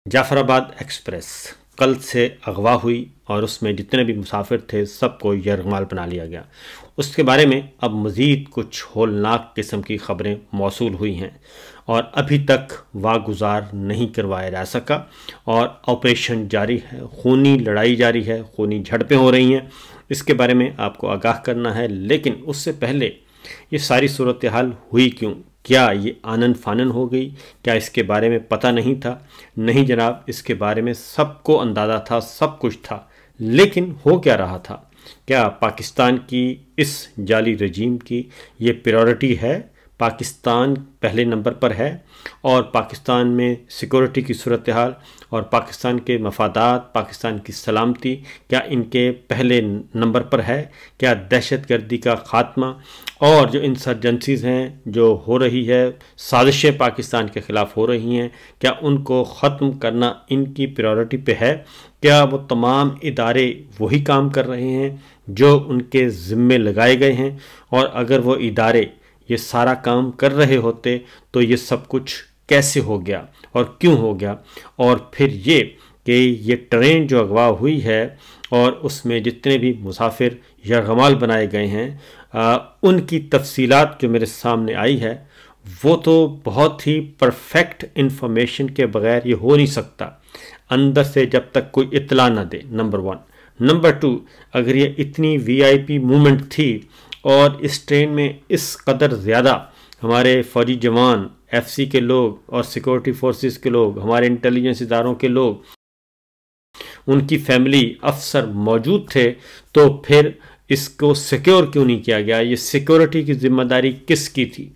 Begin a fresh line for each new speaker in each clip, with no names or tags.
Jafrabad express कल से अगवा हुई और उसमें जितने भी मुसाफिर थे सबको यरगमाल बना लिया गया। उसके बारे में अब मज़ीद कुछ होलनाक किस्म की ख़बरें मौसूल हुई हैं और अभी तक वागुजार नहीं करवाया जा सका और ऑपरेशन जारी है, खूनी लड़ाई जारी है, खूनी झड़पें हो रही हैं। इसके बारे में आपको आगाह करना है, लेकिन उससे पहले ये सारी सूरत हाल हुई क्यों? क्या ये आनन फानन हो गई? क्या इसके बारे में पता नहीं था? नहीं जनाब, इसके बारे में सबको अंदाज़ा था, सब कुछ था। लेकिन हो क्या रहा था? क्या पाकिस्तान की इस जाली रजीम की ये प्रायोरिटी है? पाकिस्तान पहले नंबर पर है और पाकिस्तान में सिक्योरिटी की सूरत हाल और पाकिस्तान के मफादात, पाकिस्तान की सलामती क्या इनके पहले नंबर पर है? क्या दहशतगर्दी का ख़ात्मा और जो इंसर्जेंसीज़ हैं जो हो रही है, साजिशें पाकिस्तान के ख़िलाफ़ हो रही हैं, क्या उनको ख़त्म करना इनकी प्रायोरिटी पे है? क्या वो तमाम इदारे वही काम कर रहे हैं जो उनके ज़िम्मे लगाए गए हैं? और अगर वो इदारे ये सारा काम कर रहे होते तो ये सब कुछ कैसे हो गया और क्यों हो गया? और फिर ये कि ये ट्रेन जो अगवा हुई है और उसमें जितने भी मुसाफिर यरगमाल बनाए गए हैं उनकी तफसीलात जो मेरे सामने आई है वो तो बहुत ही परफेक्ट इन्फॉर्मेशन के बग़ैर ये हो नहीं सकता अंदर से जब तक कोई इत्तला ना दे, नंबर 1। नंबर 2, अगर ये इतनी वीआईपी मूवमेंट थी और इस ट्रेन में इस कदर ज़्यादा हमारे फ़ौजी जवान, एफसी के लोग और सिक्योरिटी फोर्सेस के लोग, हमारे इंटेलिजेंस इदारों के लोग, उनकी फैमिली, अफसर मौजूद थे, तो फिर इसको सिक्योर क्यों नहीं किया गया? ये सिक्योरिटी की ज़िम्मेदारी किसकी थी?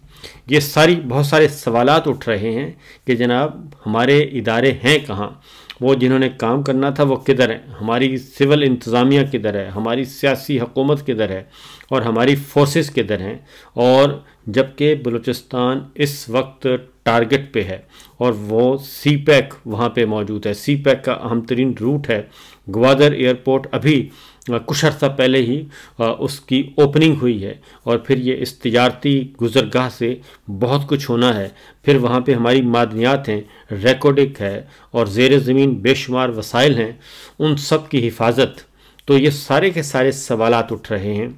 ये बहुत सारे सवालात उठ रहे हैं कि जनाब हमारे इदारे हैं कहाँ? वो जिन्होंने काम करना था वो किधर है? हमारी सिविल इंतज़ामिया किधर है? हमारी सियासी हुकूमत किधर है? और हमारी फोर्सेस किधर हैं? और जबकि बलूचिस्तान इस वक्त टारगेट पे है और वो सी पैक वहाँ पे मौजूद है। सी पैक का अहम तरीन रूट है। ग्वादर एयरपोर्ट अभी कुछ अर्सा पहले ही उसकी ओपनिंग हुई है और फिर ये इस तिजारती गुजरगाह से बहुत कुछ होना है। फिर वहाँ पे हमारी मादनियात हैं, रेकोडिक है और ज़ेर ज़मीन बेशुमार वसाइल हैं, उन सब की हिफाजत। तो ये सारे के सारे सवालात उठ रहे हैं।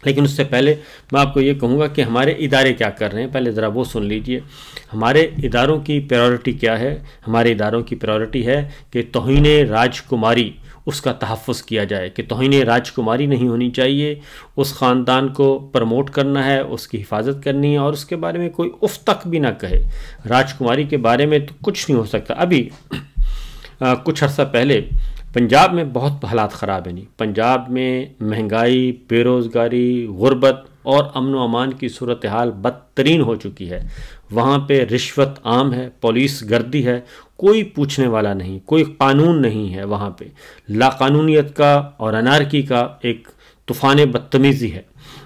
लेकिन उससे पहले मैं आपको ये कहूँगा कि हमारे इदारे क्या कर रहे हैं, पहले ज़रा वो सुन लीजिए। हमारे इदारों की प्रायोरिटी क्या है? हमारे इदारों की प्रायोरिटी है कि तौहीन राजकुमारी उसका तहफ़्फ़ुज़ किया जाए, कि तौहीन राजकुमारी नहीं होनी चाहिए। उस ख़ानदान को प्रमोट करना है, उसकी हिफाजत करनी है और उसके बारे में कोई उफ़ तक भी ना कहे। राजकुमारी के बारे में तो कुछ नहीं हो सकता। अभी कुछ अर्सा पहले पंजाब में बहुत हालात ख़राब हैं। नहीं, पंजाब में महंगाई, बेरोज़गारी, गुर्बत और अमन व अमान की सूरत हाल बदतरीन हो चुकी है। वहाँ पे रिश्वत आम है, पुलिस गर्दी है, कोई पूछने वाला नहीं, कोई कानून नहीं है। वहाँ पे लाकानूनियत का और अनारकी का एक तूफ़ान बदतमीज़ी है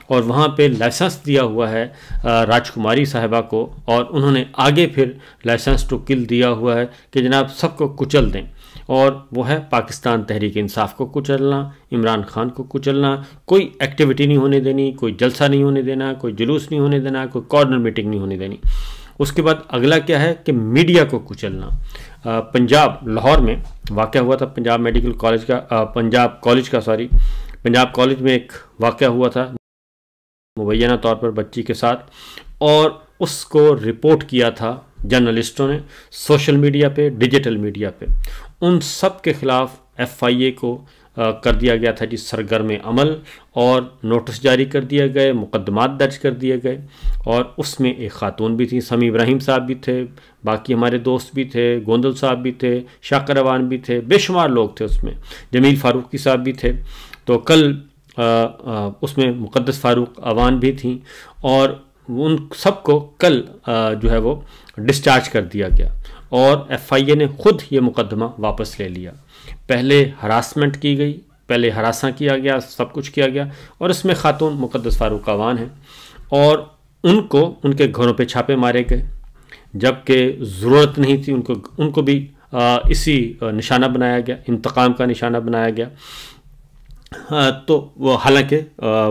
और वहाँ पे लाइसेंस दिया हुआ है राजकुमारी साहिबा को और उन्होंने आगे फिर लाइसेंस टू किल दिया हुआ है कि जनाब सबको कुचल दें। और वो है पाकिस्तान तहरीक इंसाफ को कुचलना, इमरान खान को कुचलना, कोई एक्टिविटी नहीं होने देनी, कोई जलसा नहीं होने देना, कोई जुलूस नहीं होने देना, कोई कॉर्नर मीटिंग नहीं होने देनी। उसके बाद अगला क्या है कि मीडिया को कुचलना। पंजाब लाहौर में वाक़या हुआ था, पंजाब मेडिकल कॉलेज का पंजाब कॉलेज में एक वाक़या हुआ था मुबैना तौर पर बच्ची के साथ और उसको रिपोर्ट किया था जर्नलिस्टों ने सोशल मीडिया पे, डिजिटल मीडिया पे। उन सब के ख़िलाफ़ FIA को कर दिया गया था जी सरगर्म अमल और नोटिस जारी कर दिए गए, मुकदमात दर्ज कर दिए गए। और उसमें एक ख़ातून भी थी, समी इब्राहिम साहब भी थे, बाकी हमारे दोस्त भी थे, गोंदल साहब भी थे, शाकर अवान भी थे, बेशुमार लोग थे उसमें, जमील फ़ारूकी साहब भी थे। तो कल उसमें मुक़द्दस फ़ारूक अवान भी थी और उन सबको कल जो है वो डिस्चार्ज कर दिया गया और FIA ने ख़ुद ये मुकदमा वापस ले लिया। पहले हरासमेंट की गई, पहले हरासा किया गया, सब कुछ किया गया और इसमें ख़ातून मुक़द्दस फ़ारूक अवान हैं और उनको उनके घरों पे छापे मारे गए जबकि ज़रूरत नहीं थी। उनको भी इसी निशाना बनाया गया, इंतकाम का निशाना बनाया गया। तो वो हालांकि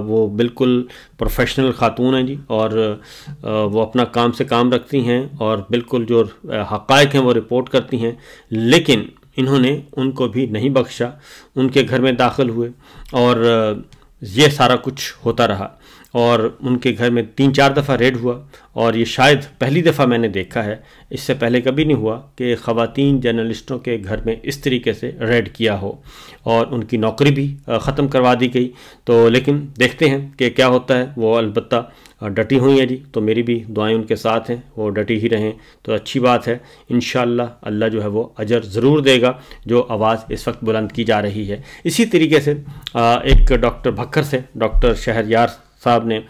वो बिल्कुल प्रोफेशनल खातून हैं जी, और वो अपना काम से काम रखती हैं और बिल्कुल जो हक़ाइक़ हैं वो रिपोर्ट करती हैं, लेकिन इन्होंने उनको भी नहीं बख्शा, उनके घर में दाखिल हुए और ये सारा कुछ होता रहा और उनके घर में 3-4 दफ़ा रेड हुआ और ये शायद पहली दफ़ा मैंने देखा है, इससे पहले कभी नहीं हुआ कि ख़वातीन जर्नलिस्टों के घर में इस तरीके से रेड किया हो और उनकी नौकरी भी ख़त्म करवा दी गई। तो लेकिन देखते हैं कि क्या होता है। वो अलबत्ता डटी हुई हैं जी, तो मेरी भी दुआएं उनके साथ हैं, वो डटी ही रहें तो अच्छी बात है। इंशाअल्लाह अल्लाह जो है वो अजर ज़रूर देगा जो आवाज़ इस वक्त बुलंद की जा रही है। इसी तरीके से एक डॉक्टर भक्कर से डॉक्टर शहरयार साहब ने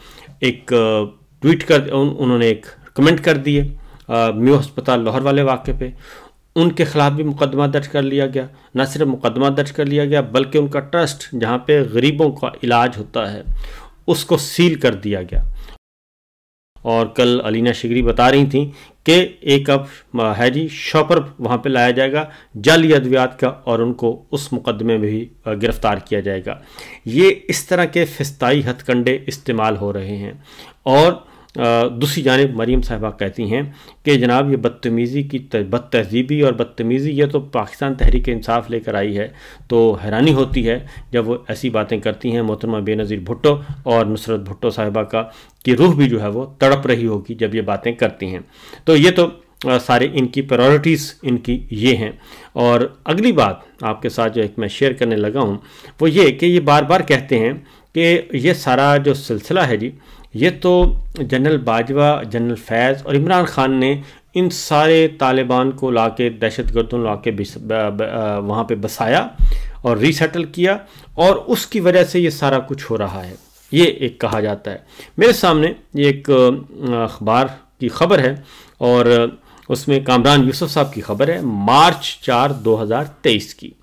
एक ट्वीट कर उन्होंने एक कमेंट कर दिए म्यू अस्पताल लाहौर वाले वाक़े पे। उनके ख़िलाफ़ भी मुकदमा दर्ज कर लिया गया, न सिर्फ मुकदमा दर्ज कर लिया गया बल्कि उनका ट्रस्ट जहाँ पे गरीबों का इलाज होता है उसको सील कर दिया गया। और कल अलीना शिगरी बता रही थी कि एक अब है जी शॉपर वहाँ पे लाया जाएगा जाली अद्वियात का और उनको उस मुकदमे में भी गिरफ़्तार किया जाएगा। ये इस तरह के फिस्ताई हथकंडे इस्तेमाल हो रहे हैं। और दूसरी जानिब मरीम साहिबा कहती हैं कि जनाब ये बदतमीज़ी की बदतहज़ीबी और बदतमीज़ी ये तो पाकिस्तान तहरीक इंसाफ लेकर आई है, तो हैरानी होती है जब वो ऐसी बातें करती हैं। मोहतरमा बेनज़ीर भुट्टो और नुसरत भुट्टो साहिबा की रूह भी जो है वो तड़प रही होगी जब ये बातें करती हैं। तो ये तो सारे इनकी प्रायोरिटीज़ इनकी ये हैं। और अगली बात आपके साथ जो एक मैं शेयर करने लगा हूँ वो ये कि ये बार बार कहते हैं कि ये सारा जो सिलसिला है जी, ये तो जनरल बाजवा, जनरल फैज़ और इमरान ख़ान ने इन सारे तालिबान को लाके दहशतगर्दों लाके वहाँ पे बसाया और रीसेटल किया और उसकी वजह से ये सारा कुछ हो रहा है, ये एक कहा जाता है। मेरे सामने ये एक अखबार की ख़बर है और उसमें कामरान यूसुफ साहब की ख़बर है मार्च 4, 2023 की,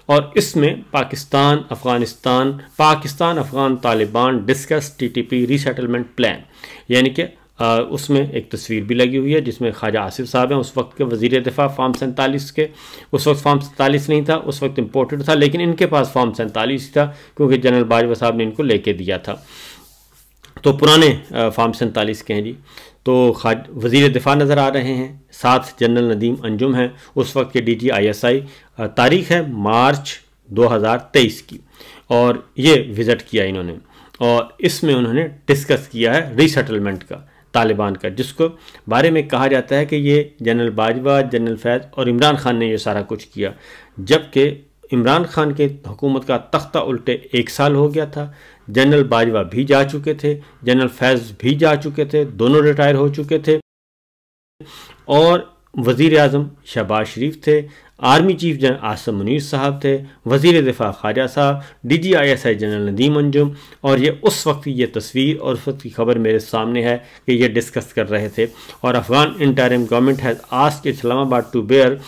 और इसमें Pakistan Afghan Taliban discuss TTP resettlement plan, यानी कि उसमें एक तस्वीर भी लगी हुई है जिसमें ख्वाजा आसिफ साहब हैं, उस वक्त के वज़ीर दिफा फॉर्म 47 के। उस वक्त फॉर्म 47 नहीं था, उस वक्त इम्पोर्टेड था, लेकिन इनके पास फॉर्म 47 था क्योंकि जनरल बाजवा साहब ने इनको लेके दिया था। तो पुराने फॉर्म 47 के हैं जी। तो वज़ीर दिफा नज़र आ रहे हैं, साथ जनरल नदीम अंजुम हैं, उस वक्त के DG ISI। तारीख़ है मार्च 2023 की और ये विज़िट किया इन्होंने और इसमें उन्होंने डिस्कस किया है रीसेटलमेंट का तालिबान का, जिसको बारे में कहा जाता है कि ये जनरल बाजवा, जनरल फैज़ और इमरान ख़ान ने ये सारा कुछ किया, जबकि इमरान ख़ान के हुकूमत का तख्ता उल्टे 1 साल हो गया था। जनरल बाजवा भी जा चुके थे, जनरल फैज़ भी जा चुके थे, दोनों रिटायर हो चुके थे और वज़ीर आज़म शहबाज शरीफ थे, army chief general Asim Munir साहब थे, वज़ीर दिफा Khwaja Sahab, DG ISI general Nadeem Anjum. और ये उस वक्त की ये तस्वीर और उस वक्त की खबर मेरे सामने है कि ये डिस्कस कर रहे थे। और Afghan interim government has asked Islamabad to bear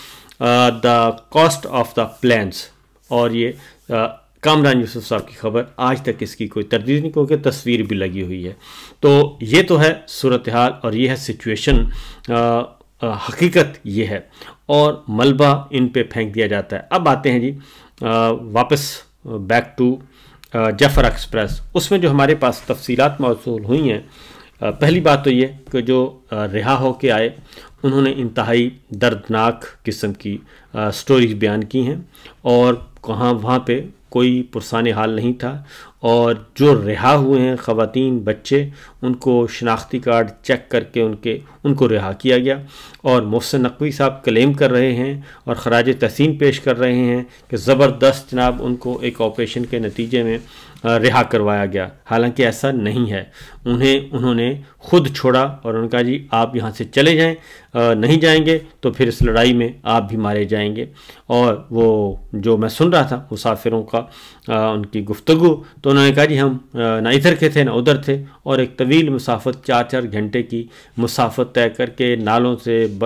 the cost of the plans. और ये कामरान यूसुफ साहब की खबर, आज तक इसकी कोई तरदीद नहीं क्योंकि तस्वीर भी लगी हुई है। तो ये तो है सूरत हाल और ये है सिचुएशन, हकीकत ये है और मलबा इन पे फेंक दिया जाता है। अब आते हैं जी वापस बैक टू जफर एक्सप्रेस। उसमें जो हमारे पास तफसीलात मौसूल हुई हैं, पहली बात तो ये कि जो रिहा हो के आए उन्होंने इंतहाई दर्दनाक किस्म की स्टोरीज बयान की हैं और वहाँ पे कोई पुरसान हाल नहीं था। और जो रिहा हुए हैं ख़वातीन, बच्चे, उनको शनाख्ती कार्ड चेक करके उनको रिहा किया गया। और मोहसिन नकवी साहब क्लेम कर रहे हैं और ख़राज तहसीन पेश कर रहे हैं कि ज़बरदस्त जनाब उनको एक ऑपरेशन के नतीजे में रिहा करवाया गया, हालांकि ऐसा नहीं है। उन्होंने ख़ुद छोड़ा और उनका जी आप यहाँ से चले जाएं, नहीं जाएंगे तो फिर इस लड़ाई में आप भी मारे जाएंगे। और वो जो मैं सुन रहा था मुसाफिरों का उनकी गुफ्तगू, तो उन्होंने कहा जी हम ना इधर के थे ना उधर थे और एक तवील मुसाफत 4-4 घंटे की मुसाफत तय करके नालों से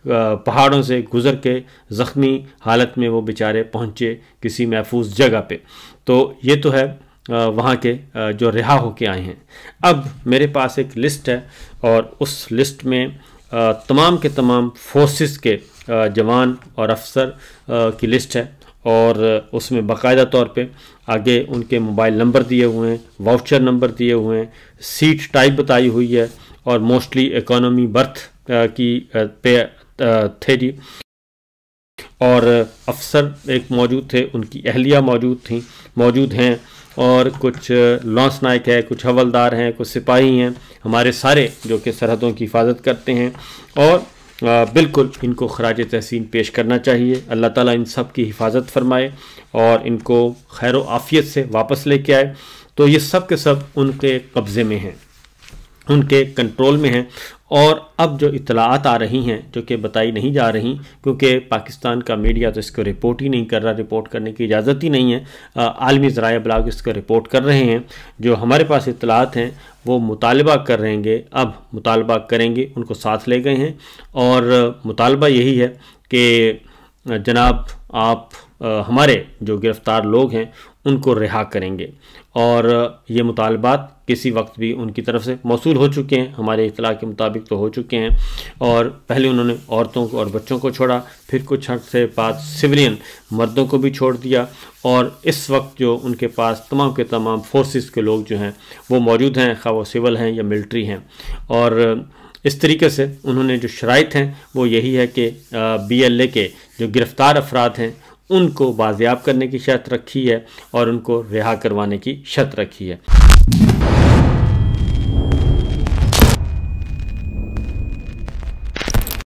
पहाड़ों से गुज़र के ज़ख्मी हालत में वो बेचारे पहुँचे किसी महफूज जगह पे। तो ये तो है वहाँ के जो रिहा होके आए हैं। अब मेरे पास एक लिस्ट है और उस लिस्ट में तमाम के तमाम फोर्सेस के जवान और अफसर की लिस्ट है और उसमें बाकायदा तौर पे आगे उनके मोबाइल नंबर दिए हुए हैं, वाउचर नंबर दिए हुए हैं, सीट टाइप बताई हुई है और मोस्टली इकोनॉमी बर्थ की पे थे जी। और अफसर एक मौजूद थे, उनकी अहलिया मौजूद हैं और कुछ लॉन्स नायक है, कुछ हवलदार हैं, कुछ सिपाही हैं, हमारे सारे जो कि सरहदों की हिफाजत करते हैं। और बिल्कुल इनको खराज तहसीन पेश करना चाहिए। अल्लाह ताला इन सब की हिफाजत फरमाए और इनको खैर व आफ़ियत से वापस लेके आए। तो ये सब के सब उनके कब्ज़े में हैं, उनके कंट्रोल में हैं। और अब जो इतलात आ रही हैं जो कि बताई नहीं जा रही, क्योंकि पाकिस्तान का मीडिया तो इसको रिपोर्ट ही नहीं कर रहा, रिपोर्ट करने की इजाज़त ही नहीं है, आलमी ज़राए अबलाग इसको रिपोर्ट कर रहे हैं। जो हमारे पास इतलात हैं वो मुतालबा कर रहेंगे, अब मुतालबा करेंगे, उनको साथ ले गए हैं और मुतालबा यही है कि जनाब आप हमारे जो गिरफ़्तार लोग हैं उनको रिहा करेंगे। और ये मुतालबात किसी वक्त भी उनकी तरफ से मौसूल हो चुके हैं, हमारे इतला के मुताबिक तो हो चुके हैं। और पहले उन्होंने औरतों को और बच्चों को छोड़ा, फिर कुछ अर्से बाद सिविलियन मर्दों को भी छोड़ दिया। और इस वक्त जो उनके पास तमाम के तमाम फोर्सेस के लोग जो हैं वो मौजूद हैं, खा वो सिविल हैं या मिलिट्री हैं। और इस तरीके से उन्होंने जो शराइत हैं वो यही है कि BLA के जो गिरफ़्तार अफराद हैं उनको बाजियाब करने की शर्त रखी है और उनको रिहा करवाने की शर्त रखी है।